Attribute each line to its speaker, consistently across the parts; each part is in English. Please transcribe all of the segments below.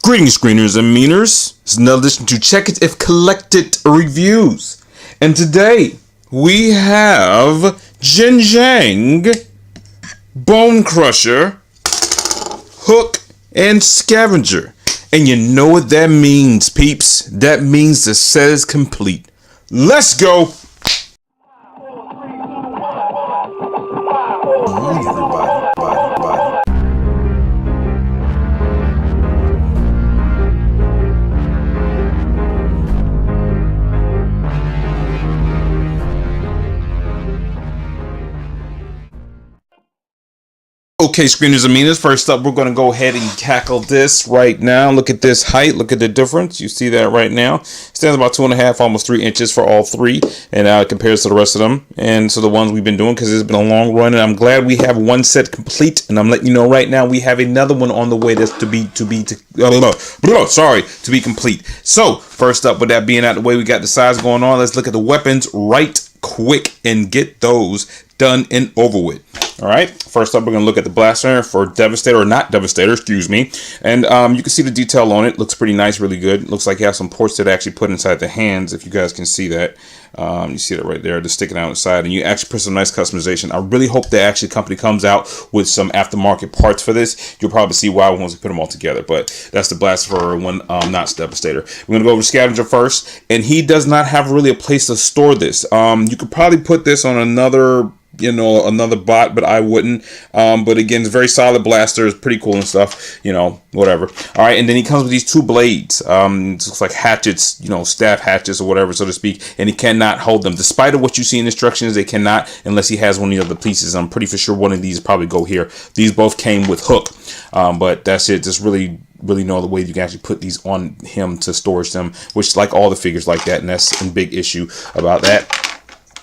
Speaker 1: Greetings, screeners and meaners. It's another edition to Check It If Collected Reviews. And today we have Jin Jiang, Bonecrusher, Hook, and Scavenger. And you know what that means, peeps. That means the set is complete. Let's go! Okay, screeners and meaners, first up, we're going to go ahead and tackle this right now. Look at this height. Look at the difference. You see that right now. Stands about 2.5, almost 3 inches for all three. And it compares to the rest of them. And so the ones we've been doing, because it's been a long run. And I'm glad we have one set complete. And I'm letting you know right now, we have another one on the way that's to be complete. So first up, with that being out of the way, we got the size going on. Let's look at the weapons right quick and get those done and over with. All right, first up, we're going to look at the blaster for Devastator, or not Devastator, excuse me. And you can see the detail on it. Looks pretty nice, really good. Looks like you have some ports that actually put inside the hands, if you guys can see that. You see that right there, just sticking out inside. And you actually put some nice customization. I really hope the actually company comes out with some aftermarket parts for this. You'll probably see why once we put them all together. But that's the blaster for one, not Devastator. We're going to go over to Scavenger first. And he does not have really a place to store this. You could probably put this on another bot, but I wouldn't. But again, it's a very solid blaster. It's pretty cool and stuff, whatever. All right, and then he comes with these two blades. It looks like hatchets, staff hatchets or whatever, so to speak, and he cannot hold them. Despite of what you see in instructions, they cannot unless he has one of the other pieces. I'm pretty for sure one of these probably go here. These both came with hook, but that's it. Just really know the way you can actually put these on him to storage them, which like all the figures like that, and that's a big issue about that.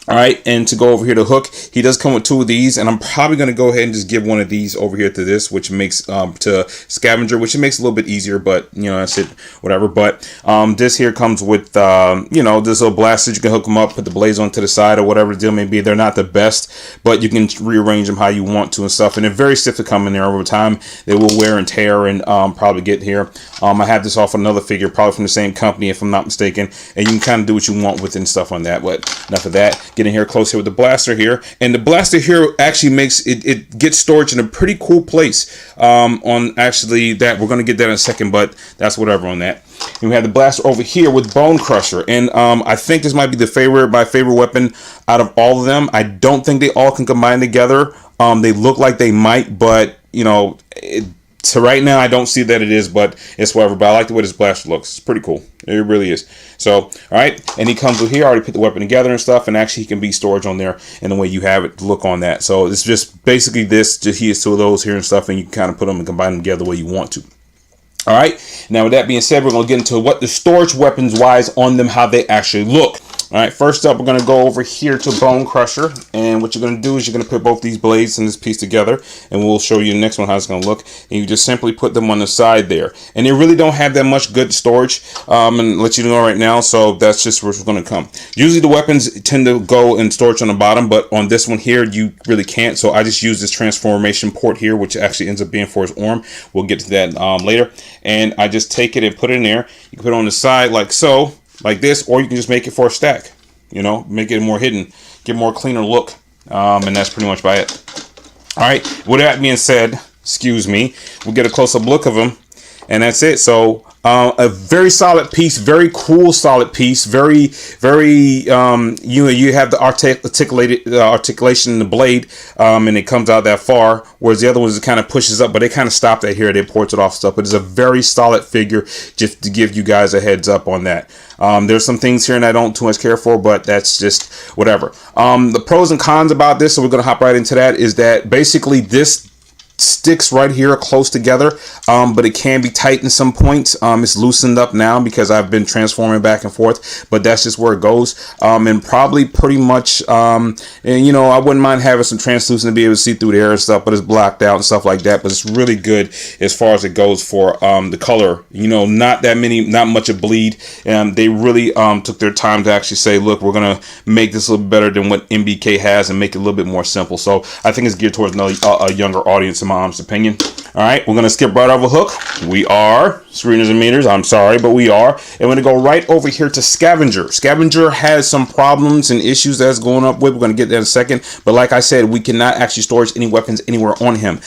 Speaker 1: All right, and to go over here to Hook, he does come with two of these, and I'm probably going to go ahead and just give one of these over here to this, which makes to Scavenger, which it makes it a little bit easier, but that's it, whatever. But this here comes with this little blaster. You can hook them up, put the blades on to the side or whatever the deal may be. They're not the best, but you can rearrange them how you want to and stuff, and they're very stiff to come in there over time. They will wear and tear and probably get here. I have this off another figure, probably from the same company if I'm not mistaken, and you can kind of do what you want with it and stuff on that, but enough of that. Getting here close here with the blaster here, and the blaster here actually makes it gets storage in a pretty cool place on actually that we're going to get that in a second, but that's whatever on that. And we have the blaster over here with Bonecrusher, and I think this might be my favorite weapon out of all of them. I don't think they all can combine together. They look like they might, but so right now I don't see that it is, but it's whatever. But I like the way this blaster looks. It's pretty cool. It really is. So, all right, and he comes with here. I already put the weapon together and stuff, and actually he can be storage on there and the way you have it look on that. So it's just basically this. He has two of those here and stuff, and you can kind of put them and combine them together the way you want to. All right, now with that being said, we're going to get into what the storage weapons wise on them, how they actually look. All right, first up, we're going to go over here to Bonecrusher, and what you're going to do is you're going to put both these blades and this piece together, and we'll show you the next one how it's going to look. And you just simply put them on the side there, and they really don't have that much good storage, and let you know right now. So that's just where it's going to come. Usually the weapons tend to go in storage on the bottom, but on this one here you really can't. So I just use this transformation port here, which actually ends up being for his arm. We'll get to that later. And I just take it and put it in there. You can put it on the side like so, like this, or you can just make it for a stack. Make it more hidden, get more cleaner look, and that's pretty much by it. All right, with that being said, excuse me, we'll get a close-up look of them, and that's it. So a very solid piece, very cool solid piece, very you have the articulation in the blade, and it comes out that far, whereas the other ones it kind of pushes up, but they kind of stop that here, they ports it off stuff. But it's a very solid figure, just to give you guys a heads up on that. There's some things here and I don't too much care for, but that's just whatever. The pros and cons about this, so we're going to hop right into that, is that basically this sticks right here close together, but it can be tight in some points. It's loosened up now because I've been transforming back and forth, but that's just where it goes. And probably pretty much and I wouldn't mind having some translucent to be able to see through the air and stuff, but it's blocked out and stuff like that. But it's really good as far as it goes for the color. Not much of bleed, and they really took their time to actually say, look, we're gonna make this a little better than what MBK has and make it a little bit more simple. So I think it's geared towards a younger audience in my honest opinion. All right, we're gonna skip right over Hook. We are screeners and meters. I'm sorry, but we are. And we're gonna go right over here to Scavenger. Scavenger has some problems and issues that's going up with. We're gonna get there in a second. But like I said, we cannot actually store any weapons anywhere on him.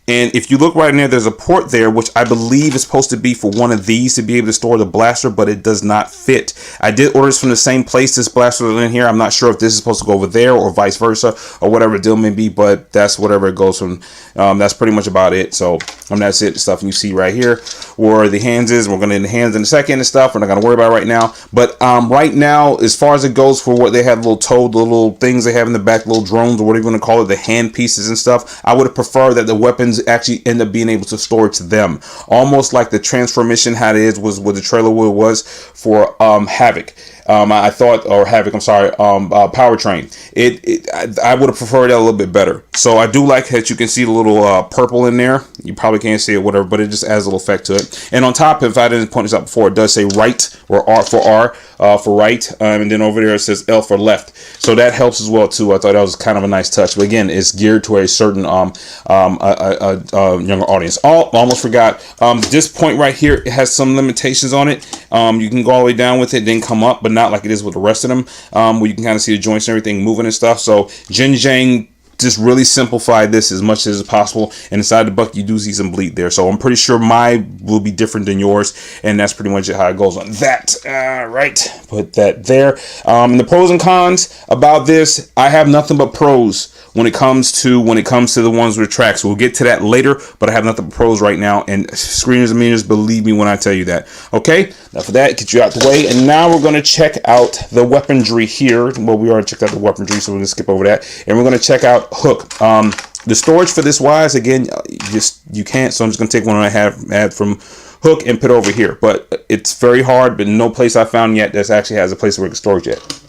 Speaker 1: And if you look right in there, there's a port there, which I believe is supposed to be for one of these to be able to store the blaster, but it does not fit. I did order this from the same place this blaster is in here. I'm not sure if this is supposed to go over there or vice versa or whatever the deal may be, but that's whatever it goes from. That's pretty much about it. So that's it. The stuff you see right here where the hands is. We're going to get the hands in a second and stuff. We're not going to worry about it right now. But right now, as far as it goes for what they have, little toad, the little things they have in the back, little drones or whatever you want to call it, the hand pieces and stuff, I would have preferred that the weapons actually end up being able to store to them, almost like the transformation how it is was what the trailer was for Havoc. I thought, or Havoc, I'm sorry, Powertrain. I would have preferred that a little bit better. So I do like that you can see the little purple in there. You probably can't see it, whatever, but it just adds a little effect to it. And on top, if I didn't point this out before, it does say right, or R for right, and then over there it says L for left. So that helps as well too. I thought that was kind of a nice touch. But again, it's geared to a certain younger audience. Almost forgot. This point right here, it has some limitations on it. You can go all the way down with it, then come up, but not like it is with the rest of them, where you can kind of see the joints and everything moving and stuff. So Jin Jiang just really simplified this as much as possible, and inside the bucket you do see some bleed there, so I'm pretty sure mine will be different than yours, and that's pretty much how it goes on that. Right, put that there. The pros and cons about this, I have nothing but pros when it comes to the ones with tracks. We'll get to that later, but I have nothing but pros right now, and screeners and meters, believe me when I tell you that. Okay, now for that, get you out the way, and now we're going to check out the weaponry here. Well, we already checked out the weaponry, so we're going to skip over that, and we're going to check out Hook. The storage for this wise, again, you can't, so I'm just going to take one I had from Hook and put it over here, but it's very hard, but no place I found yet that actually has a place where it can store it yet.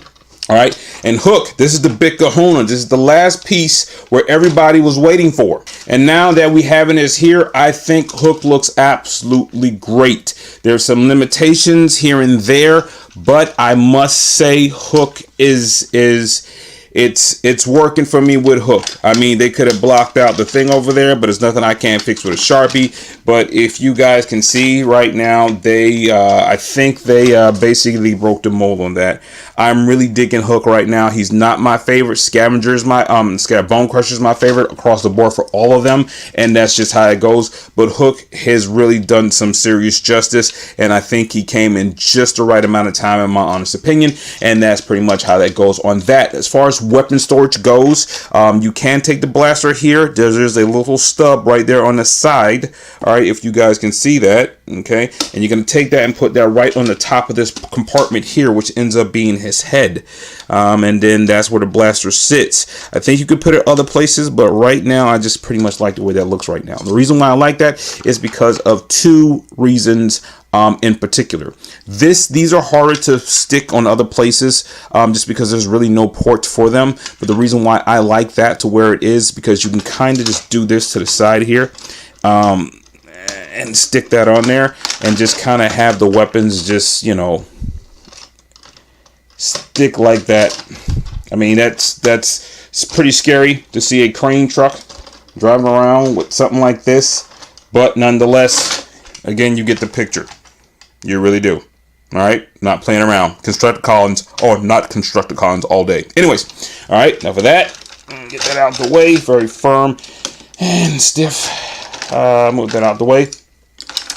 Speaker 1: All right, and Hook, this is the big kahuna. This is the last piece where everybody was waiting for. And now that we have it as here, I think Hook looks absolutely great. There's some limitations here and there, but I must say Hook it's working for me with Hook. I mean, they could have blocked out the thing over there, but it's nothing I can't fix with a Sharpie. But if you guys can see right now, I think they basically broke the mold on that. I'm really digging Hook right now. He's not my favorite. Scavenger is my Bonecrusher is my favorite across the board for all of them, and that's just how it goes. But Hook has really done some serious justice, and I think he came in just the right amount of time, in my honest opinion, and that's pretty much how that goes on that. As far as weapon storage goes, you can take the blaster here. There's a little stub right there on the side. All right, if you guys can see that, okay, and you're gonna take that and put that right on the top of this compartment here, which ends up being his head, and then that's where the blaster sits. I think you could put it other places, but right now I just pretty much like the way that looks right now. The reason why I like that is because of two reasons. In particular, these are harder to stick on other places, just because there's really no port for them. But the reason why I like that to where it is, because you can kind of just do this to the side here, and stick that on there, and just kind of have the weapons just, you know, stick like that. I mean, it's pretty scary to see a crane truck driving around with something like this, but nonetheless, again, you get the picture. You really do. All right, not playing around. Constructicons or not Constructicons all day. Anyways, all right, now for that, get that out of the way. Very firm and stiff. Move that out of the way.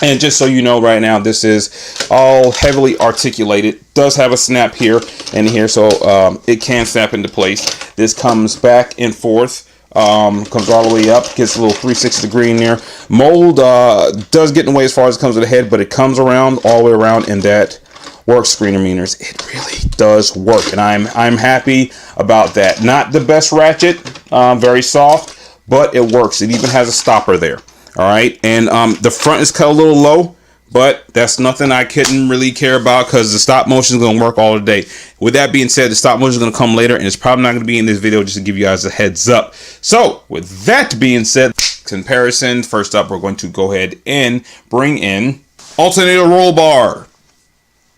Speaker 1: And just so you know, right now, this is all heavily articulated. Does have a snap here and here, so it can snap into place. This comes back and forth. Comes all the way up, gets a little 360 degree in there. Mold does get in the way as far as it comes to the head, but it comes around all the way around, and that works, screener meters. It really does work, and I'm happy about that. Not the best ratchet, very soft, but it works. It even has a stopper there. All right, and the front is cut a little low, but that's nothing I couldn't really care about, because the stop motion is going to work all the day. With that being said, the stop motion is going to come later, and it's probably not going to be in this video, just to give you guys a heads up. So with that being said, comparison, first up, we're going to go ahead and bring in alternator roll bar.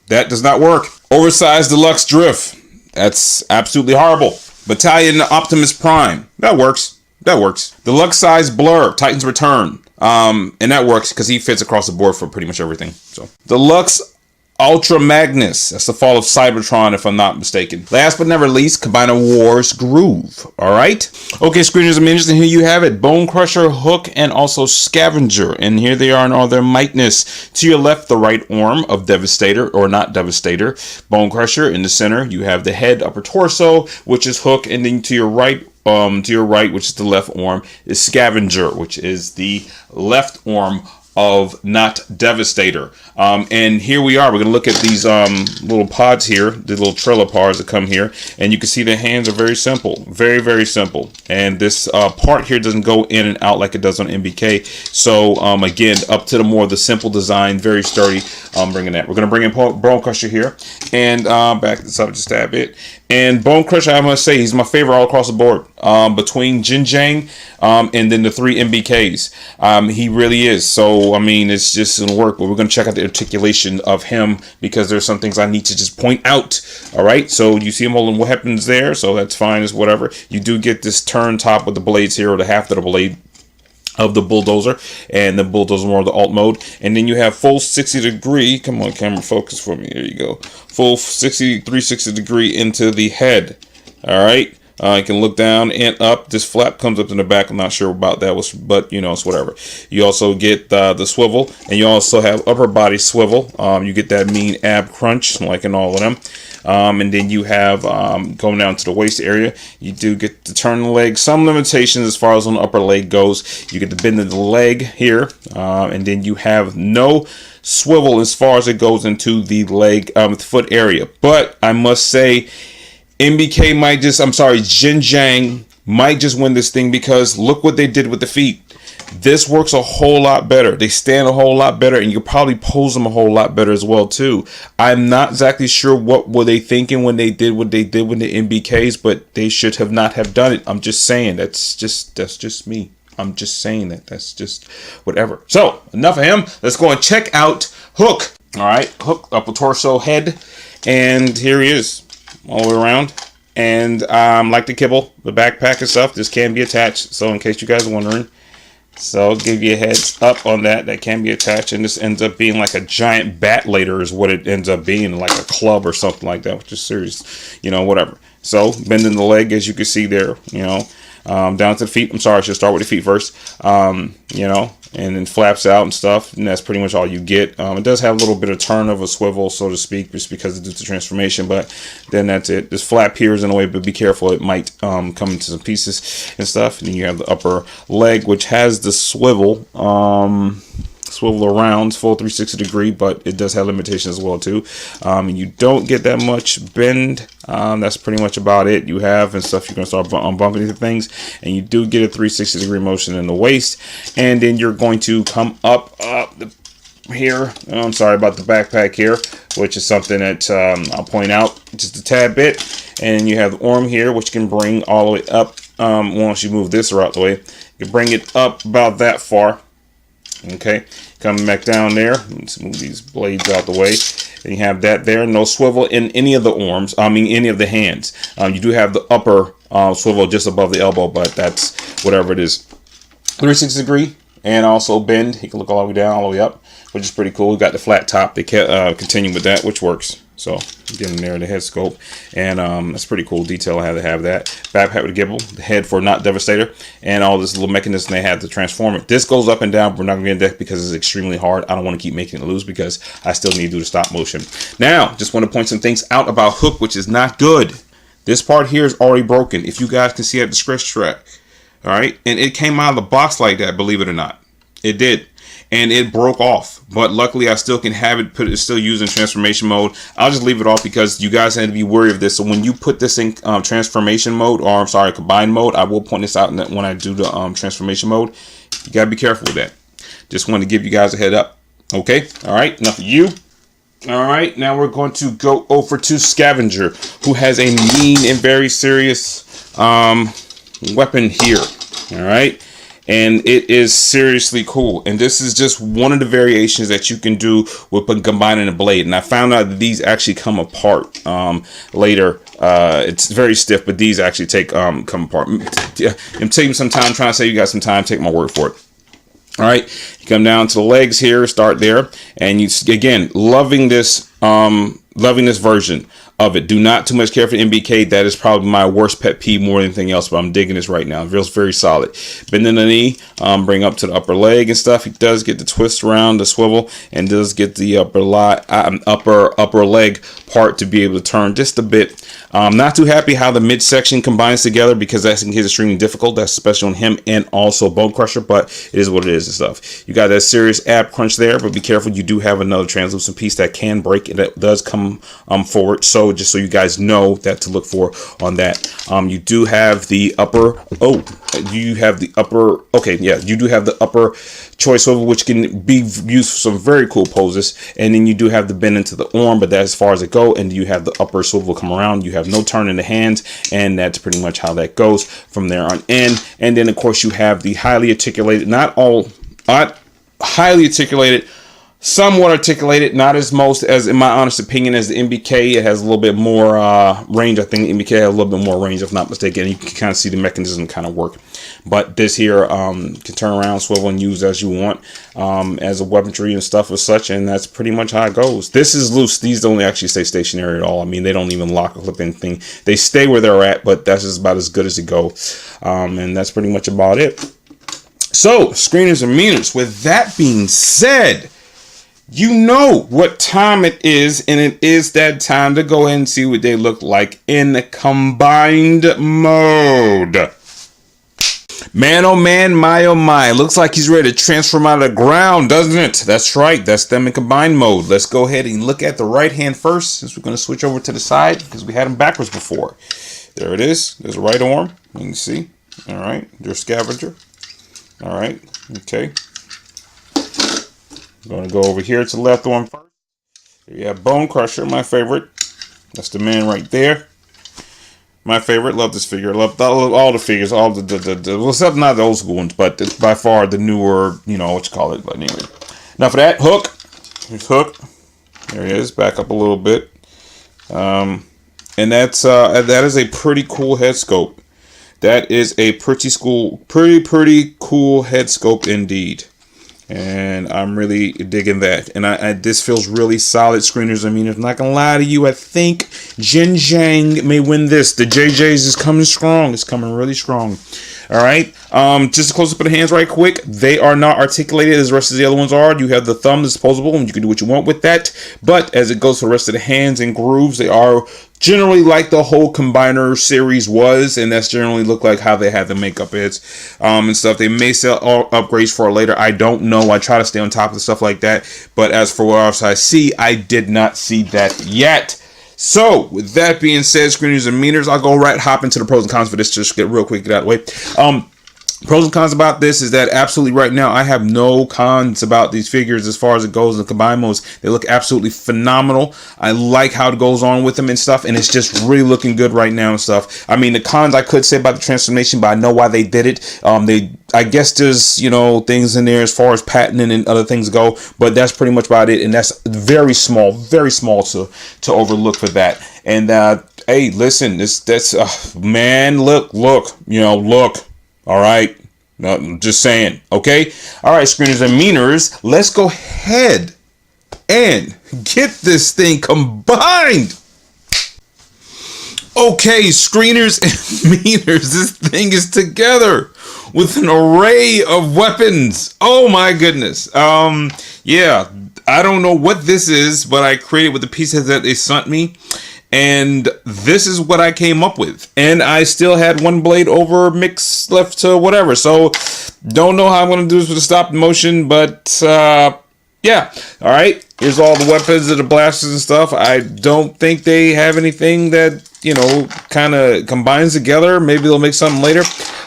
Speaker 1: That does not work. Oversized deluxe drift. That's absolutely horrible. Battalion Optimus Prime. That works. That works. Deluxe size blur, Titan's Return. And that works because he fits across the board for pretty much everything. So Deluxe Ultra Magnus. That's the fall of Cybertron, if I'm not mistaken. Last but never least, Combiner Wars Groove. All right. Okay, screeners and minions, and here you have it. Bonecrusher, Hook, and also Scavenger. And here they are in all their mightness. To your left, the right arm of Devastator, or not Devastator. Bonecrusher. In the center, you have the head, upper torso, which is Hook. And then to your right, which is the left arm, is Scavenger, which is the left arm of NOT-DEVASTATOR. And here we are. We're going to look at these little pods here, the little trailer pods that come here, and you can see the hands are very simple, very, very simple. And this part here doesn't go in and out like it does on MBK. So again, up to the more the simple design, very sturdy. Bringing that. We're going to bring in Bonecrusher here, and back this up just a tad bit. And Bonecrusher, I must say, he's my favorite all across the board. Between Jin Jiang and then the 3 MBKs, he really is. So I mean, it's just gonna work. But we're gonna check out the articulation of him because there's some things I need to just point out. All right. So you see him holding weapons there, so that's fine. Is whatever. You do get this turn top with the blades here, or the half of the blade of the bulldozer, and the bulldozer more of the alt mode. And then you have full 60 degree, come on camera, focus for me, there you go, full 360 degree into the head. All right, you can look down and up. This flap comes up in the back. I'm not sure about that, but you know, it's whatever. You also get the swivel, and you also have upper body swivel. You get that mean ab crunch like in all of them. And then you have going down to the waist area, you do get to turn the leg. Some limitations as far as on the upper leg goes. You get to bend the leg here, and then you have no swivel as far as it goes into the leg foot area. But I must say, MBK might just, I'm sorry, Jin Jiang might just win this thing because look what they did with the feet. This works a whole lot better. They stand a whole lot better, and you can probably pose them a whole lot better as well too. I'm not exactly sure what were they thinking when they did what they did with the MBKs, but they should have not have done it. I'm just saying, that's just me. I'm just saying that's just whatever. So enough of him. Let's go and check out Hook. All right, Hook, upper torso, head, and here he is all the way around. And like the kibble, the backpack and stuff, this can be attached. So in case you guys are wondering. So I'll give you a heads up on that. That can be attached, and this ends up being like a giant bat later is what it ends up being, like a club or something like that, which is serious, you know, whatever. So bending the leg, as you can see there, you know, down to the feet. I'm sorry, I should start with the feet first. You know, and then flaps out and stuff, and that's pretty much all you get. It does have a little bit of turn of a swivel, so to speak, just because it's the transformation, but then that's it. This flap here is in the way, but be careful, it might come into some pieces and stuff. And then you have the upper leg, which has the swivel around, full 360 degree, but it does have limitations as well too. And you don't get that much bend. That's pretty much about it. You have and stuff, you're gonna start bumping into things, and you do get a 360 degree motion in the waist, and then you're going to come up here. I'm sorry about the backpack here, which is something that I'll point out just a tad bit. And you have the arm here, which can bring all the way up. Once you move this out the way, you can bring it up about that far. Okay, coming back down there. Let's move these blades out the way. And you have that there. No swivel in any of the arms. I mean, any of the hands. You do have the upper swivel just above the elbow, but that's whatever it is. 360 degree, and also bend. You can look all the way down, all the way up, which is pretty cool. We got the flat top. They can continue with that, which works. So getting there, the head scope, and that's pretty cool detail. I had to have that backpack with a gibble, the head for NOT-DEVASTATOR, and all this little mechanism they had to transform it. This goes up and down. But we're not gonna get into that because it's extremely hard. I don't want to keep making it loose because I still need to do the stop motion. Now, just want to point some things out about Hook, which is not good. This part here is already broken. If you guys can see at the scratch track, all right, and it came out of the box like that. Believe it or not, it did. And it broke off, but luckily I still can have it it's still used in transformation mode. I'll just leave it off because you guys had to be wary of this. So when you put this in transformation mode, or I'm sorry, combined mode, I will point this out when I do the transformation mode. You gotta be careful with that. Just wanted to give you guys a head up. Okay, all right, enough of you. All right, now we're going to go over to Scavenger, who has a mean and very serious weapon here. All right. and it is seriously cool. And this is just one of the variations that you can do with combining a blade. And I found out that these actually come apart later. It's very stiff, but these actually come apart. I'm taking some time trying to save you guys some time. Take my word for it. All right, you come down to the legs here, start there, and you again loving this version of it. Do not too much care for the MBK. That is probably my worst pet peeve more than anything else, but I'm digging this right now. It feels very solid. Bending the knee, bring up to the upper leg and stuff. He does get the twist around, the swivel, and does get the upper leg part to be able to turn just a bit. Not too happy how the midsection combines together, because that's extremely difficult. That's especially on him and also Bonecrusher, but it is what it is and stuff. You got that serious ab crunch there, but be careful. You do have another translucent piece that can break, and that does come forward. So just so you guys know that to look for on that. You do have the upper. You have the upper. Okay, yeah, you do have the upper choice swivel, which can be used for some very cool poses. And then you do have the bend into the arm, but that's as far as it go. And you have the upper swivel come around. You have no turn in the hands, and that's pretty much how that goes from there on in. And then of course you have the highly articulated, not highly articulated, somewhat articulated, not as most as, in my honest opinion, as the MBK. It has a little bit more range. I think the MBK has a little bit more range, if not mistaken. You can kind of see the mechanism kind of work. But this here can turn around, swivel, and use as you want as a weaponry and stuff as such. And that's pretty much how it goes. This is loose. These don't actually stay stationary at all. I mean, they don't even lock or clip anything. They stay where they're at, but that's just about as good as it goes. And that's pretty much about it. So, screeners and meters. With that being said, you know what time it is, and it is that time to go ahead and see what they look like in the combined mode. Man, oh man, my oh my. Looks like he's ready to transform out of the ground, doesn't it? That's right. That's them in combined mode. Let's go ahead and look at the right hand first, since we're going to switch over to the side, because we had him backwards before. There it is. There's a right arm. You can see. All right. There's Scavenger. All right. Okay. I'm going to go over here to the left arm first. Here you have Bonecrusher, my favorite. That's the man right there. My favorite. Love this figure. Love all the figures. All well, except not the old school ones, but it's by far the newer, you know, what you call it. But anyway, enough of that. Hook. Here's Hook. There he is. Back up a little bit. And that is a pretty cool head sculpt. That is a pretty cool head sculpt indeed. And I'm really digging that. And this feels really solid, screeners. I mean, I'm not going to lie to you. I think Jin Jiang may win this. The JJ's is coming strong. It's coming really strong. All right. Just a close up of the hands right quick. They are not articulated as the rest of the other ones are. You have the thumb disposable, and you can do what you want with that. But as it goes for the rest of the hands and grooves, they are generally like the whole Combiner series was, and that's generally look like how they had the makeup is and stuff. They may sell upgrades for later. I don't know. I try to stay on top of the stuff like that. But as for what else I see, I did not see that yet. So, with that being said, screeners and meters, I'll go hop into the pros and cons for this. Just get real quick, get out of the way. Pros and cons about this is that absolutely right now I have no cons about these figures as far as it goes in the combined modes. They look absolutely phenomenal. I like how it goes on with them and stuff, and it's just really looking good right now and stuff. I mean, the cons I could say about the transformation, but I know why they did it. I guess there's, you know, things in there as far as patenting and other things go, but that's pretty much about it, and that's very small to overlook for that. And hey, listen, man, look, you know, look. All right. No, I'm just saying. Okay. All right, screeners and meters. Let's go ahead and get this thing combined. Okay, screeners and meters. This thing is together with an array of weapons. Oh my goodness. Yeah. I don't know what this is, but I created with the pieces that they sent me. And this is what I came up with. And I still had one blade over mix left to whatever. So, don't know how I'm going to do this with the stop motion. But, yeah. All right. Here's all the weapons and the blasters and stuff. I don't think they have anything that, you know, kind of combines together. Maybe they'll make something later.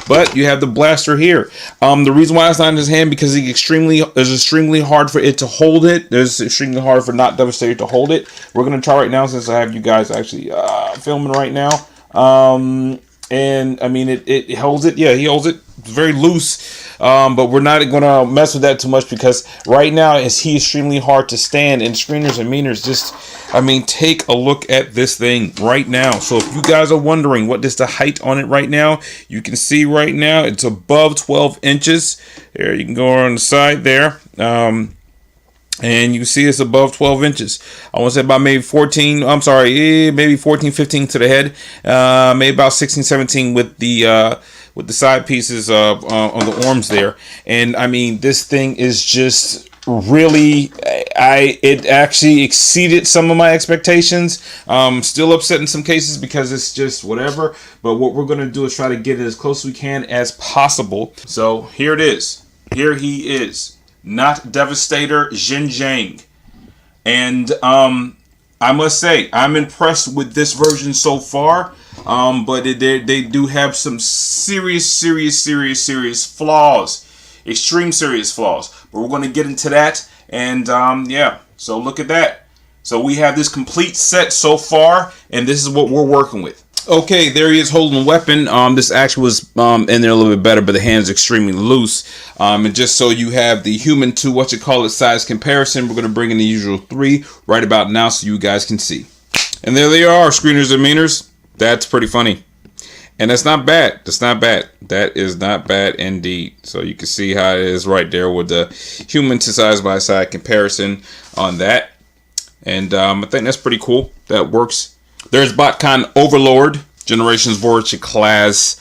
Speaker 1: But you have the blaster here. The reason why it's not in his hand, because it's extremely hard for it to hold it. It's extremely hard for NOT-DEVASTATOR to hold it. We're going to try right now, since I have you guys actually filming right now. And I mean, it holds it. Yeah, he holds it. It's very loose. but we're not going to mess with that too much because right now he's extremely hard to stand. And screeners and meaners, just, I mean, take a look at this thing right now. So if you guys are wondering what is the height on it right now, you can see right now it's above 12 inches. There, you can go on the side there. And you can see it's above 12 inches. I want to say about maybe 14, I'm sorry, maybe 14, 15 to the head. Maybe about 16, 17 with the side pieces on the arms there. And I mean, this thing is just really, it actually exceeded some of my expectations. Still upset in some cases because it's just whatever. But what we're going to do is try to get it as close as we can as possible. So here it is. Here he is. NOT-DEVASTATOR Jin Jiang. And I must say, I'm impressed with this version so far. But they do have some serious flaws. Extreme serious flaws. But we're going to get into that. And yeah, so look at that. So we have this complete set so far. And this is what we're working with. Okay, there he is holding a weapon. This actually was in there a little bit better, but the hand's extremely loose. And just so you have the human to size comparison, we're going to bring in the usual 3 right about now so you guys can see. And there they are, screeners and meaners. That's pretty funny. And that's not bad. That's not bad. That is not bad indeed. So you can see how it is right there with the human to side by side comparison on that. And I think that's pretty cool. That works. There's BotCon Overlord, Generations Voyager class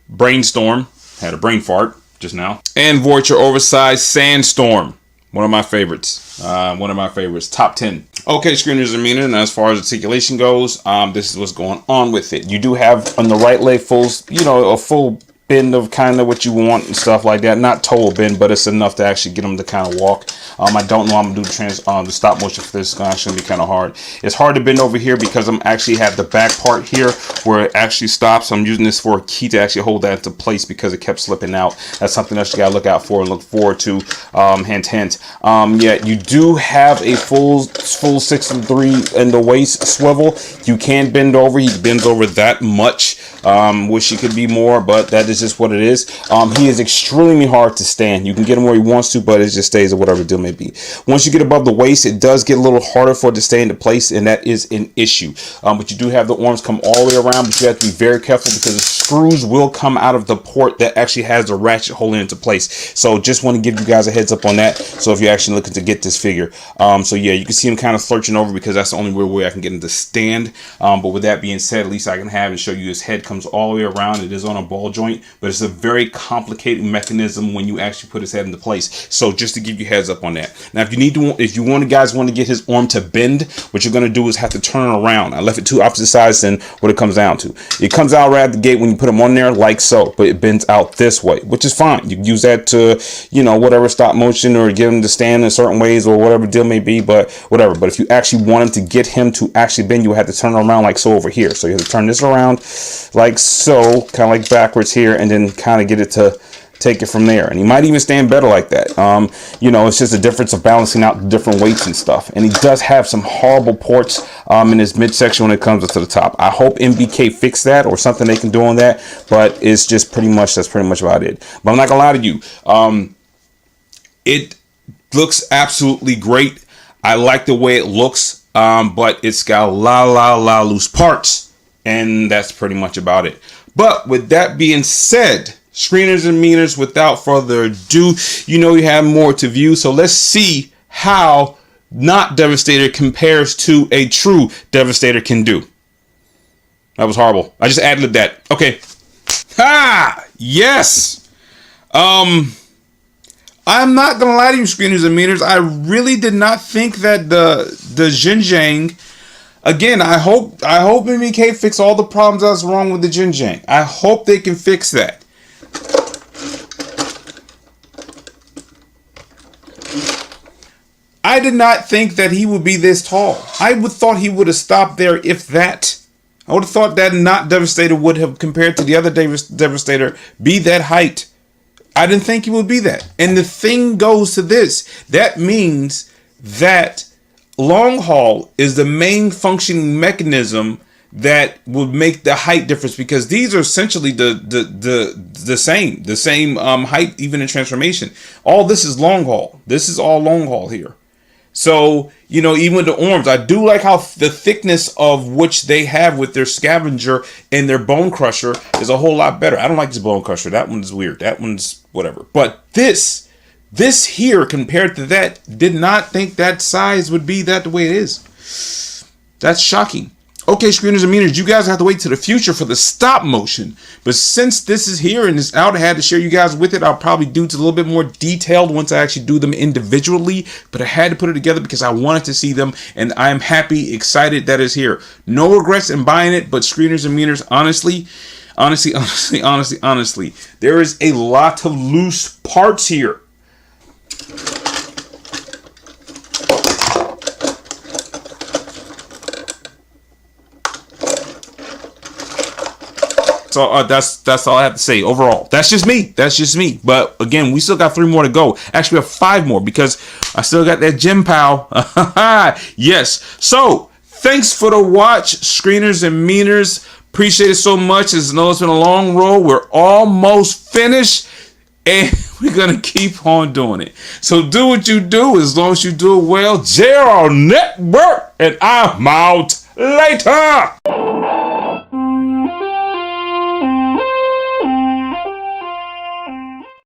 Speaker 1: Brainstorm. Had a brain fart just now. And Voyager Oversized Sandstorm. One of my favorites. Top 10. Okay, screeners and meaners. And as far as articulation goes, this is what's going on with it. You do have on the right leg a full bend of kind of what you want and stuff like that. Not total bend, but it's enough to actually get them to kind of walk. I don't know how I'm gonna do the stop motion for this. It's actually gonna be kind of hard. It's hard to bend over here because I'm actually have the back part here where it actually stops. I'm using this for a key to actually hold that into place because it kept slipping out. That's something else you gotta look out for and look forward to. Hint. Yeah, you do have a full 6 and 3 in the waist swivel. You can bend over. He bends over that much. Wish he could be more, but that is just what it is. He is extremely hard to stand. You can get him where he wants to, but it just stays at whatever deal may be. Once you get above the waist, it does get a little harder for it to stay into place, and that is an issue. But you do have the arms come all the way around, but you have to be very careful because the screws will come out of the port that actually has the ratchet holding it into place. So just want to give you guys a heads up on that. So if you're actually looking to get this figure, so yeah, you can see him kind of lurching over because that's the only real way I can get him to stand. But with that being said, at least I can have and show you his head comes all the way around. It is on a ball joint, but it's a very complicated mechanism when you actually put his head into place. So just to give you heads up on that. Now, if you guys want to get his arm to bend, what you're going to do is have to turn it around. I left it two opposite sides, and what it comes down to. It comes out right at the gate when you put him on there like so, but it bends out this way, which is fine. You can use that to, whatever stop motion or get him to stand in certain ways or whatever deal may be, but whatever. But if you actually wanted to get him to actually bend, you have to turn it around like so over here. So you have to turn this around like so, kind of like backwards here, and then kind of get it to take it from there. And he might even stand better like that. It's just a difference of balancing out the different weights and stuff. And he does have some horrible ports in his midsection when it comes up to the top. I hope MBK fix that or something they can do on that, but it's just that's pretty much about it. But I'm not gonna lie to you, it looks absolutely great. I like the way it looks, but it's got a lot loose parts, and that's pretty much about it. But with that being said, screeners and meaners, without further ado, you have more to view. So let's see how NOT-DEVASTATOR compares to a true Devastator can do. That was horrible. I just ad-libbed that. Okay. Yes. I'm not gonna lie to you, screeners and meaners. I really did not think that the Jin Jiang. Again, I hope MBK fix all the problems that's wrong with the Jin Jiang. I hope they can fix that. I did not think that he would be this tall. I would thought he would have stopped there, if that. I would have thought that NOT-DEVASTATOR would have, compared to the other Devastator, be that height. I didn't think he would be that. And the thing goes to this. That means that long haul is the main functioning mechanism that would make the height difference, because these are essentially the same height, even in transformation. All this is long haul. This is all long haul here. So, you know, even with the arms, I do like how the thickness of which they have with their Scavenger and their Bonecrusher is a whole lot better. I don't like this Bonecrusher. That one's weird. That one's whatever. But this here, compared to that, did not think that size would be that the way it is. That's shocking. Okay, screeners and meaners, you guys have to wait to the future for the stop motion. But since this is here and it's out, I had to share you guys with it. I'll probably do it a little bit more detailed once I actually do them individually. But I had to put it together because I wanted to see them. And I am happy, excited that it's here. No regrets in buying it. But screeners and meaners, honestly, there is a lot of loose parts here. So that's all I have to say overall. That's just me. But again, we still got 3 more to go. Actually, we have 5 more because I still got that gym pal. Yes. So thanks for the watch, screeners and meaners. Appreciate it so much. As I know it's been a long road. We're almost finished, and we're gonna keep on doing it. So do what you do, as long as you do it well. JR Network, and I'm out later.